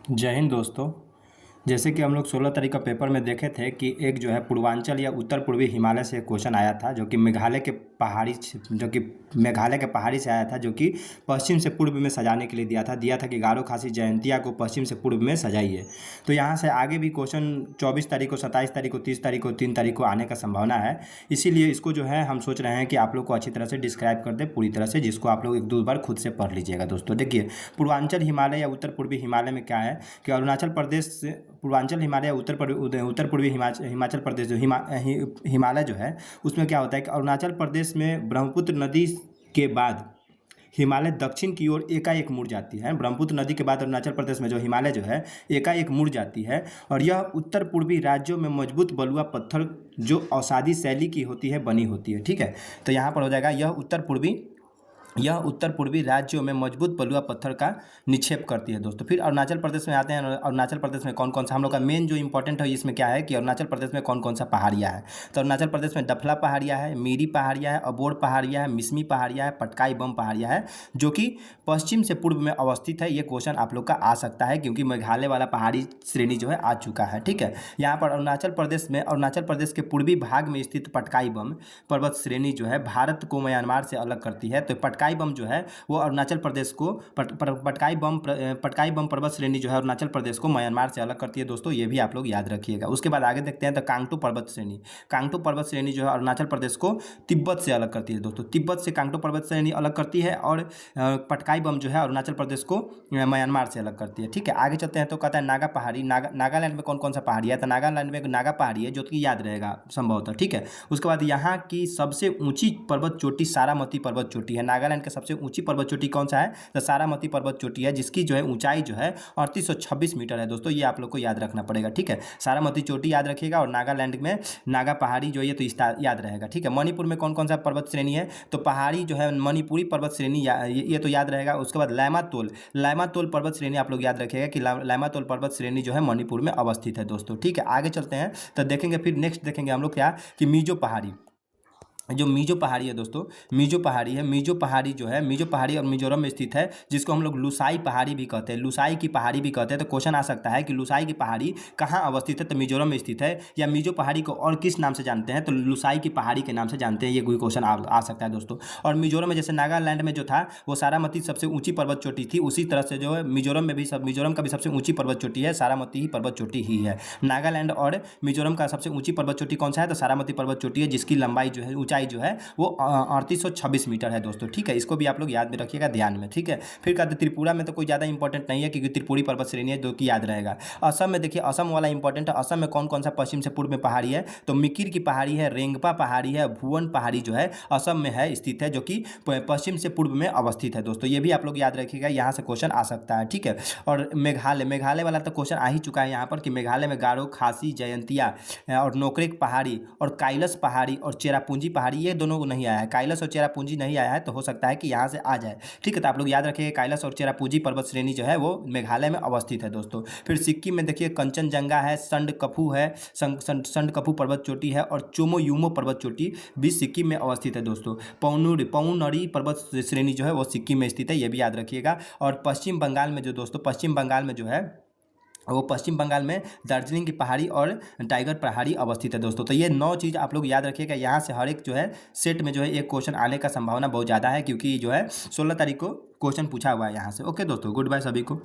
जय हिंद दोस्तों। जैसे कि हम लोग 16 तारीख का पेपर में देखे थे कि एक जो है पूर्वांचल या उत्तर पूर्वी हिमालय से क्वेश्चन आया था, जो कि मेघालय के पहाड़ी से आया था, जो कि पश्चिम से पूर्व में सजाने के लिए दिया था कि गारो खासी जयंतिया को पश्चिम से पूर्व में सजाइए। तो यहाँ से आगे भी क्वेश्चन 24 तारीख को, 27 तारीख को, 30 तारीख को, 3 तारीख को आने का संभावना है। इसीलिए इसको जो है हम सोच रहे हैं कि आप लोग को अच्छी तरह से डिस्क्राइब कर दे पूरी तरह से, जिसको आप लोग एक दो बार खुद से पढ़ लीजिएगा दोस्तों। देखिए, पूर्वांचल हिमालय या उत्तर पूर्वी हिमालय में क्या है कि अरुणाचल प्रदेश से पूर्वांचल हिमालय, उत्तर पूर्वी हिमाचल प्रदेश जो हिमालय जो है, उसमें क्या होता है कि अरुणाचल प्रदेश में ब्रह्मपुत्र नदी के बाद हिमालय दक्षिण की ओर एकाएक मुड़ जाती है। ब्रह्मपुत्र नदी के बाद अरुणाचल प्रदेश में जो हिमालय जो है एकाएक मुड़ जाती है, और यह उत्तर पूर्वी राज्यों में मजबूत बलुआ पत्थर जो अवसादी शैली की होती है बनी होती है। ठीक है, तो यहाँ पर हो जाएगा यह उत्तर पूर्वी राज्यों में मजबूत बलुआ पत्थर का निक्षेप करती है दोस्तों। फिर अरुणाचल प्रदेश में आते हैं। अरुणाचल प्रदेश में कौन कौन सा, हम लोग का मेन जो इंपॉर्टेंट है इसमें क्या है कि अरुणाचल प्रदेश में कौन कौन सा पहाड़ियाँ है। तो अरुणाचल प्रदेश में डफला पहाड़ियाँ है, मीरी पहाड़ियाँ है, अबोर पहाड़ियाँ है, मिसमी पहाड़ियाँ है, पटकाई बम पहाड़ियाँ है, जो कि पश्चिम से पूर्व में अवस्थित है। ये क्वेश्चन आप लोग का आ सकता है क्योंकि मेघालय वाला पहाड़ी श्रेणी जो है आ चुका है। ठीक है, यहाँ पर अरुणाचल प्रदेश के पूर्वी भाग में स्थित पटकाई बम पर्वत श्रेणी जो है भारत को म्यांमार से अलग करती है। तो पटकाई बम जो है वो अरुणाचल प्रदेश को पटकाई बम पर्वत श्रेणी जो है अरुणाचल प्रदेश को म्यांमार से अलग करती है दोस्तों। ये भी आप लोग याद रखिएगा। उसके बाद आगे देखते हैं तो कांगटू पर्वत श्रेणी जो है अरुणाचल प्रदेश को तिब्बत से अलग करती है दोस्तों। तिब्बत से कांगटू पर्वत श्रेणी अलग करती है, और पटकाई बम जो है अरुणाचल प्रदेश को म्यांमार से अलग करती है। ठीक है, आगे चलते हैं तो कहता है नागा पहाड़ी। नागालैंड में कौन कौन सा पहाड़ी है, तो नागालैंड में नागा पहाड़ी है, जो कि याद रहेगा संभवतः। ठीक है, उसके बाद यहाँ की सबसे ऊंची पर्वत चोटी सारामती पर्वत चोटी है। नागालैंड के सबसे ऊंची पर्वत चोटी कौन सा है, तो सारामती पर्वत चोटी है, जिसकी जो है ऊंचाई जो है 3826 मीटर है दोस्तों। ये आप लोग को याद रखना पड़ेगा। ठीक है, सारामती चोटी याद रखिएगा, और नागालैंड में नागा पहाड़ी जो है तो याद रहेगा। ठीक है, मणिपुर में कौन कौन सा पर्वत श्रेणी है, तो पहाड़ी जो है मणिपुरी पर्वत श्रेणी ये तो याद रहेगा। उसके बाद लैमातोल पर्वत श्रेणी आप लोग याद रखिएगा कि लैमातोल पर्वत श्रेणी जो है मणिपुर में अवस्थित है दोस्तों। ठीक है, आगे चलते हैं तो देखेंगे, फिर नेक्स्ट देखेंगे हम लोग क्या कि मिजो पहाड़ी। जो मिजो पहाड़ी है दोस्तों, मिजो पहाड़ी जो है, मिजो पहाड़ी और मिजोरम में स्थित है, जिसको हम लोग लुसाई पहाड़ी भी कहते हैं, लुसाई की पहाड़ी भी कहते हैं। तो क्वेश्चन आ सकता है कि लुसाई की पहाड़ी कहाँ अवस्थित है, तो मिजोरम में स्थित है, या मिजो पहाड़ी को और किस नाम से जानते हैं, तो लुसाई की पहाड़ी के नाम से जानते हैं। ये कोई क्वेश्चन आ सकता है दोस्तों। और मिजोरम में जैसे नागालैंड में जो था वो सारामती सबसे ऊंची पर्वत चोटी थी, उसी तरह से जो है मिजोरम का भी सबसे ऊंची पर्वत चोटी है, सारामती ही पर्वत चोटी ही है। नागालैंड और मिजोरम का सबसे ऊंची पर्वत चोटी कौन सा है, तो सारामती पर्वत चोटी है, जिसकी लंबाई जो है, ऊंचाई जो है वो 3826 मीटर है दोस्तों। ठीक है, इसको भी आप लोग याद में रखिएगा, ध्यान में। ठीक है, फिर कहते हैं त्रिपुरा में तो कोई ज़्यादा इंपॉर्टेंट नहीं है क्योंकि त्रिपुरी पर्वत श्रेणी है, जो कि याद रहेगा। असम में देखिए, असम वाला इंपॉर्टेंट है। असम में कौन कौन सा पश्चिम से पूर्व में पहाड़ी है, तो मिकिर की पहाड़ी है, रेंगपा पहाड़ी है, भुवन पहाड़ी जो है असम में है स्थित है, जो कि पश्चिम से पूर्व में अवस्थित है दोस्तों। ये भी आप लोग याद रखिएगा, यहाँ से क्वेश्चन आ सकता है। ठीक है, और मेघालय वाला तो क्वेश्चन आ ही चुका है यहाँ पर कि मेघालय में गारो खासी जयंतिया और नोकरेक पहाड़ी और काइलस पहाड़ी और चेरापूंजी पहाड़ी, ये दोनों नहीं आया है। काइलस और चेरापूंजी नहीं आया है, तो हो सकता है कि यहाँ से आ जाए। ठीक है, तो आप लोग याद रखिए काइलस और चेरापूंजी पर्वत श्रेणी जो है वो मेघालय में अवस्थित है दोस्तों। फिर सिक्किम में देखिए कंचनजंगा है, संडकफू है, संडकफू पर्वत चोटी है, और चोमोयुमो पर्वत चोटी भी सिक्किम में अवस्थित है दोस्तों। पौनरी पर्वत श्रेणी जो है वो सिक्किम में स्थित है, ये भी याद रखिएगा। और पश्चिम बंगाल में जो है वो पश्चिम बंगाल में दार्जिलिंग की पहाड़ी और टाइगर पहाड़ी अवस्थित है दोस्तों। तो ये 9 चीज़ आप लोग याद रखिएगा। यहाँ से हर एक जो है सेट में जो है एक क्वेश्चन आने का संभावना बहुत ज़्यादा है, क्योंकि जो है 16 तारीख को क्वेश्चन पूछा हुआ है यहाँ से। ओके दोस्तों, गुड बाय सभी को।